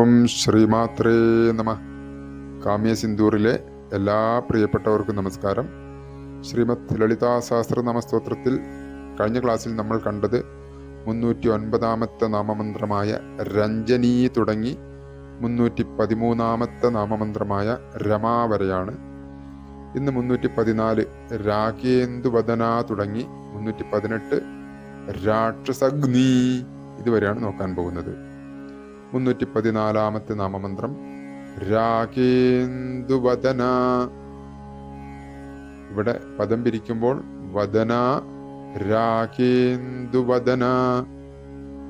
ഓം ശ്രീമാത്രേ നമ. കാമ്യസിന്ദൂറിലെ എല്ലാ പ്രിയപ്പെട്ടവർക്കും നമസ്കാരം. ശ്രീമദ് ലളിതാ സഹസ്രനാമ സ്തോത്രത്തിൽ കഴിഞ്ഞ ക്ലാസ്സിൽ നമ്മൾ കണ്ടത് 309-ാമത്തെ നാമമന്ത്രമായ രഞ്ജനി തുടങ്ങി 313-ാമത്തെ നാമമന്ത്രമായ രമാ വരെയാണ്. ഇന്ന് 314 രാഗേന്ദുവദന തുടങ്ങി 318 രാക്ഷസഗ്നി ഇതുവരെയാണ് നോക്കാൻ പോകുന്നത്. 314-ാമത്തെ നാമമന്ത്രം രാഗേന്ദുവദന. ഇവിടെ പദം പിരിക്കുമ്പോൾ വദന, രാഗേന്ദുവദന.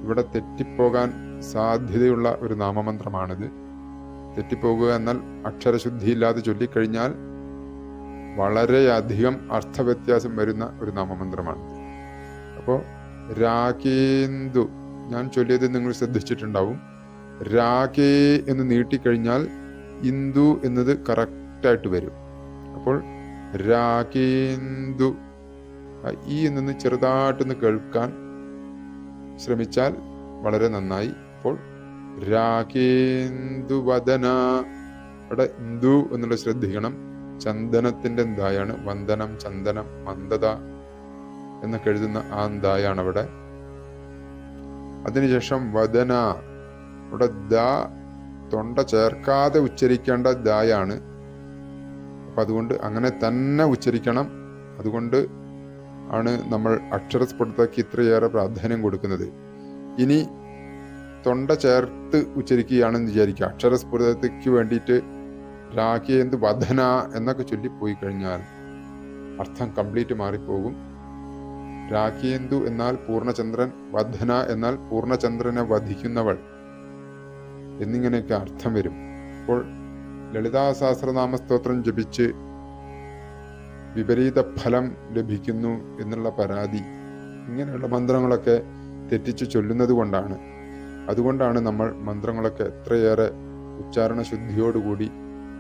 ഇവിടെ തെറ്റിപ്പോകാൻ സാധ്യതയുള്ള ഒരു നാമമന്ത്രമാണിത്. തെറ്റിപ്പോകുക എന്നാൽ അക്ഷരശുദ്ധിയില്ലാതെ ചൊല്ലിക്കഴിഞ്ഞാൽ വളരെയധികം അർത്ഥവ്യത്യാസം വരുന്ന ഒരു നാമമന്ത്രമാണിത്. അപ്പോൾ രാഗേന്ദു ഞാൻ ചൊല്ലിയത് നിങ്ങൾ ശ്രദ്ധിച്ചിട്ടുണ്ടാവും. രാഗേ എന്ന് നീട്ടിക്കഴിഞ്ഞാൽ ഇന്ദു എന്നത് കറക്റ്റായിട്ട് വരും. അപ്പോൾ രാഗേന്ദു ഈ നിന്ന് ചെറുതായിട്ടൊന്ന് കേൾക്കാൻ ശ്രമിച്ചാൽ വളരെ നന്നായി. അപ്പോൾ രാഗേന്ദുവദന. അവിടെ ഇന്ദു എന്നുള്ള ശ്രദ്ധിക്കണം. ചന്ദനത്തിന്റെ എന്തായാണ് വന്ദനം, ചന്ദനം, മന്ദത എന്നൊക്കെ എഴുതുന്ന ആ എന്തായാണ് അവിടെ. അതിനുശേഷം വദന. ഇവിടെ ദ തൊണ്ട ചേർക്കാതെ ഉച്ചരിക്കേണ്ട ദായാണ്. അപ്പൊ അതുകൊണ്ട് അങ്ങനെ തന്നെ ഉച്ചരിക്കണം. അതുകൊണ്ട് ആണ് നമ്മൾ അക്ഷരസ്ഫുടതയ്ക്ക് ഇത്രയേറെ പ്രാധാന്യം കൊടുക്കുന്നത്. ഇനി തൊണ്ട ചേർത്ത് ഉച്ചരിക്കുകയാണെന്ന് വിചാരിക്കുക. അക്ഷരസ്ഫുടതയ്ക്ക് വേണ്ടിയിട്ട് രാഗേന്ദു വദന എന്നൊക്കെ ചൊല്ലിപ്പോയി കഴിഞ്ഞാൽ അർത്ഥം കംപ്ലീറ്റ് മാറിപ്പോകും. രാഗേന്ദു എന്നാൽ പൂർണ്ണചന്ദ്രൻ, വദന എന്നാൽ പൂർണ്ണചന്ദ്രനെ വധിക്കുന്നവൾ എന്നിങ്ങനെയൊക്കെ അർത്ഥം വരും. അപ്പോൾ ലളിതാ സഹസ്രനാമ സ്തോത്രം ജപിച്ച് വിപരീത ഫലം ലഭിക്കുന്നു എന്നുള്ള പരാതി ഇങ്ങനെയുള്ള മന്ത്രങ്ങളൊക്കെ തെറ്റിച്ച് ചൊല്ലുന്നത് കൊണ്ടാണ്. അതുകൊണ്ടാണ് നമ്മൾ മന്ത്രങ്ങളൊക്കെ എത്രയേറെ ഉച്ചാരണ ശുദ്ധിയോടുകൂടി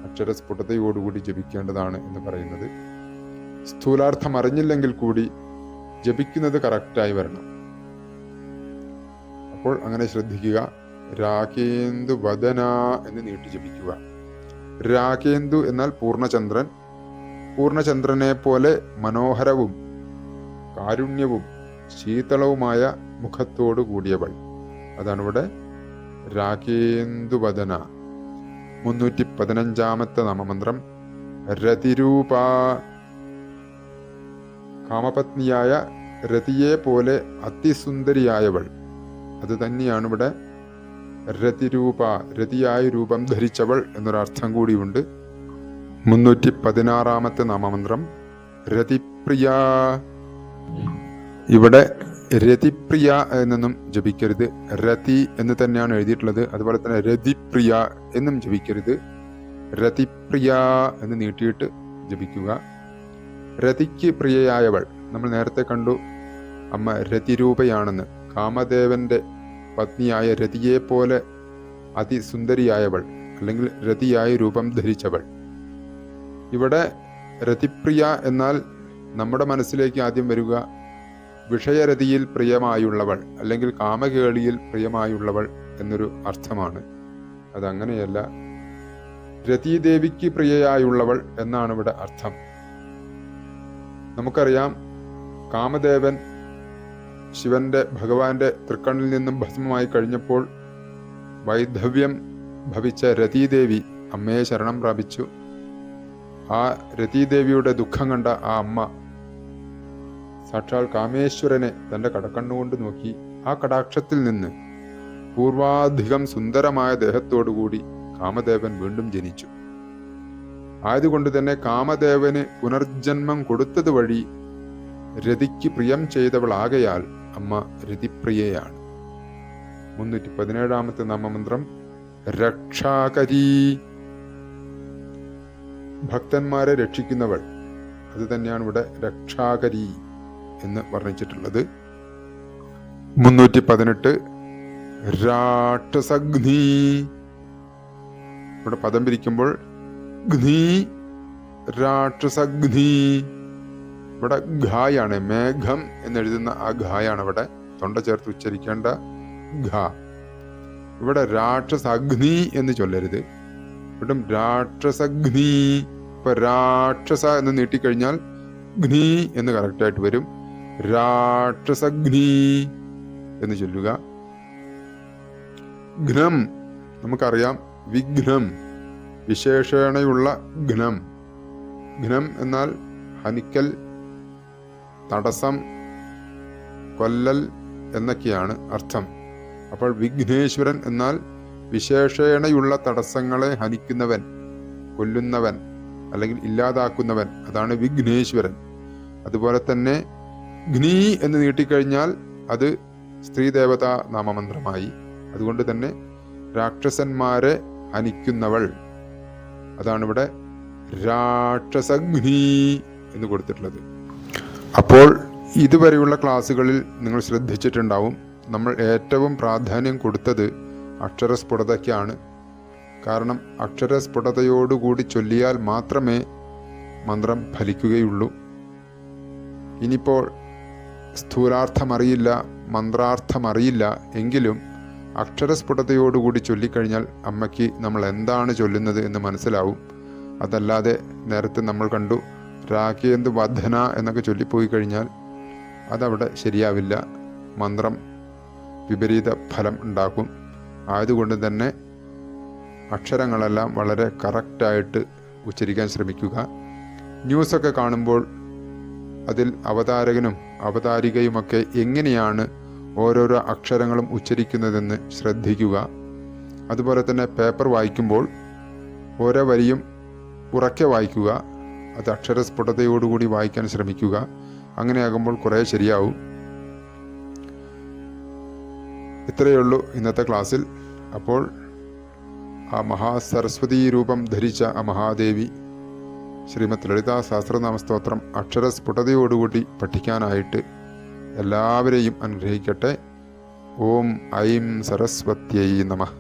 അക്ഷരസ്ഫുടതയോടുകൂടി ജപിക്കേണ്ടതാണ് എന്ന് പറയുന്നത്. സ്ഥൂലാർത്ഥം അറിഞ്ഞില്ലെങ്കിൽ കൂടി ജപിക്കുന്നത് കറക്റ്റായി വരണം. അപ്പോൾ അങ്ങനെ ശ്രദ്ധിക്കുക. രാഗേന്ദു വദന എന്ന് നീട്ടി ജപിക്കുക. രാഗേന്ദു എന്നാൽ പൂർണ്ണചന്ദ്രൻ. പൂർണ്ണചന്ദ്രനെ പോലെ മനോഹരവും കാരുണ്യവും ശീതളവുമായ മുഖത്തോടു കൂടിയവൾ. അതാണ് ഇവിടെ രാഗേന്ദുവദന. 315-ാമത്തെ നാമമന്ത്രം രതിരൂപ. കാമപത്നിയായ രതിയെ പോലെ അതിസുന്ദരിയായവൾ. അത് തന്നെയാണ് ഇവിടെ രതിരൂപ. രതിയായ രൂപം ധരിച്ചവൾ എന്നൊരർത്ഥം കൂടിയുണ്ട്. 316-ാമത്തെ നാമമന്ത്രം രതിപ്രിയ. ഇവിടെ രതിപ്രിയ എന്നൊന്നും ജപിക്കരുത്. രതി എന്ന് തന്നെയാണ് എഴുതിയിട്ടുള്ളത്. അതുപോലെ തന്നെ രതിപ്രിയ എന്നും ജപിക്കരുത്. രതിപ്രിയ എന്ന് നീട്ടിയിട്ട് ജപിക്കുക. രതിക്ക് പ്രിയയായവൾ. നമ്മൾ നേരത്തെ കണ്ടു അമ്മ രതിരൂപയാണെന്ന്. കാമദേവന്റെ പത്നിയായ രതിയെ പോലെ അതിസുന്ദരിയായവൾ അല്ലെങ്കിൽ രതിയായ രൂപം ധരിച്ചവൾ. ഇവിടെ രതിപ്രിയ എന്നാൽ നമ്മുടെ മനസ്സിലേക്ക് ആദ്യം വരിക വിഷയരതിയിൽ പ്രിയമായുള്ളവൾ അല്ലെങ്കിൽ കാമകേളിയിൽ പ്രിയമായുള്ളവൾ എന്നൊരു അർത്ഥമാണ്. അതങ്ങനെയല്ല. രതീദേവിക്ക് പ്രിയയായുള്ളവൾ എന്നാണ് ഇവിടെ അർത്ഥം. നമുക്കറിയാം കാമദേവൻ ഭഗവാന്റെ തൃക്കണ്ണിൽ നിന്നും ഭസ്മമായി കഴിഞ്ഞപ്പോൾ വൈധവ്യം ഭവിച്ച രതീദേവി അമ്മയെ ശരണം പ്രാപിച്ചു. ആ രതീദേവിയുടെ ദുഃഖം കണ്ട ആ അമ്മ സാക്ഷാൽ കാമേശ്വരനെ തന്റെ കടക്കണ്ണുകൊണ്ട് നോക്കി. ആ കടാക്ഷത്തിൽ നിന്ന് പൂർവാധികം സുന്ദരമായ ദേഹത്തോടുകൂടി കാമദേവൻ വീണ്ടും ജനിച്ചു. ആയതുകൊണ്ട് തന്നെ കാമദേവന് പുനർജന്മം കൊടുത്തത് വഴി രതിക്ക് പ്രിയം ചെയ്തവളാകയാൽ അമ്മ രതിപ്രിയയാണ്. 317-ാമത്തെ നാമമന്ത്രം രക്ഷാകരീ. ഭക്തന്മാരെ രക്ഷിക്കുന്നവൾ. അത് തന്നെയാണ് ഇവിടെ രക്ഷാകരീ എന്ന് വർണ്ണിച്ചിട്ടുള്ളത്. 318 രാക്ഷസഗ്നി. ഇവിടെ പദം പിരിക്കുമ്പോൾ ഗ്നി, രാക്ഷസഗ്നി. ഇവിടെ ഘായാണ്. മേഘം എന്നെഴുതുന്ന ആ ഘായാണ് ഇവിടെ തൊണ്ട ചേർത്ത് ഉച്ചരിക്കേണ്ട ഘ. ഇവിടെ രാക്ഷസഗ്നി എന്ന് ചൊല്ലരുത്. ഇവിടും രാക്ഷസഗ്നി. ഇപ്പൊ രാക്ഷസ എന്ന് നീട്ടിക്കഴിഞ്ഞാൽ ഗ്നി എന്ന് കറക്റ്റായിട്ട് വരും. രാക്ഷസഗ്നി എന്ന് ചൊല്ലുക. ഘ്നം നമുക്കറിയാം, വിഘ്നം വിശേഷണയുള്ള ഘ്നം. ഘ്നം എന്നാൽ ഹനിക്കൽ, തടസ്സം, കൊല്ലൽ എന്നൊക്കെയാണ് അർത്ഥം. അപ്പോൾ വിഘ്നേശ്വരൻ എന്നാൽ വിശേഷണയുള്ള തടസ്സങ്ങളെ ഹനിക്കുന്നവൻ, കൊല്ലുന്നവൻ അല്ലെങ്കിൽ ഇല്ലാതാക്കുന്നവൻ, അതാണ് വിഘ്നേശ്വരൻ. അതുപോലെ തന്നെ ഘ്നി എന്ന് നീട്ടിക്കഴിഞ്ഞാൽ അത് സ്ത്രീദേവതാ നാമമന്ത്രമായി. അതുകൊണ്ട് തന്നെ രാക്ഷസന്മാരെ ഹനിക്കുന്നവൾ, അതാണിവിടെ രാക്ഷസഗ്നി എന്ന് കൊടുത്തിട്ടുള്ളത്. അപ്പോൾ ഇതുവരെയുള്ള ക്ലാസ്സുകളിൽ നിങ്ങൾ ശ്രദ്ധിച്ചിട്ടുണ്ടാവും, നമ്മൾ ഏറ്റവും പ്രാധാന്യം കൊടുത്തത് അക്ഷരസ്ഫുടതയ്ക്കാണ്. കാരണം അക്ഷരസ്ഫുടതയോടുകൂടി ചൊല്ലിയാൽ മാത്രമേ മന്ത്രം ഫലിക്കുകയുള്ളൂ. ഇനിയിപ്പോൾ സ്ഥൂലാർത്ഥമറിയില്ല, മന്ത്രാർത്ഥമറിയില്ല എങ്കിലും അക്ഷരസ്ഫുടതയോടുകൂടി ചൊല്ലിക്കഴിഞ്ഞാൽ അമ്മയ്ക്ക് നമ്മൾ എന്താണ് ചൊല്ലുന്നത് എന്ന് മനസ്സിലാവും. അതല്ലാതെ നേരത്തെ നമ്മൾ കണ്ടു രാഖേന്ദു വധന എന്നൊക്കെ ചൊല്ലിപ്പോയി കഴിഞ്ഞാൽ അതവിടെ ശരിയാവില്ല, മന്ത്രം വിപരീത ഫലം ഉണ്ടാക്കും. ആയതുകൊണ്ട് തന്നെ അക്ഷരങ്ങളെല്ലാം വളരെ കറക്റ്റായിട്ട് ഉച്ചരിക്കാൻ ശ്രമിക്കുക. ന്യൂസൊക്കെ കാണുമ്പോൾ അതിൽ അവതാരകനും അവതാരികയുമൊക്കെ എങ്ങനെയാണ് ഓരോരോ അക്ഷരങ്ങളും ഉച്ചരിക്കുന്നതെന്ന് ശ്രദ്ധിക്കുക. അതുപോലെ തന്നെ പേപ്പർ വായിക്കുമ്പോൾ ഓരോ വരിയും ഉറക്കെ വായിക്കുക. അത് അക്ഷരസ്ഫുടതയോടുകൂടി വായിക്കാൻ ശ്രമിക്കുക. അങ്ങനെയാകുമ്പോൾ കുറേ ശരിയാവും. ഇത്രയേ ഉള്ളൂ ഇന്നത്തെ ക്ലാസ്സിൽ. അപ്പോൾ ആ മഹാസരസ്വതീ രൂപം ധരിച്ച ആ മഹാദേവി ശ്രീമദ് ലളിതാ സഹസ്രനാമ സ്തോത്രം അക്ഷരസ്ഫുടതയോടുകൂടി പഠിക്കാനായിട്ട് എല്ലാവരെയും അനുഗ്രഹിക്കട്ടെ. ഓം ഐം സരസ്വത്യൈ നമഃ.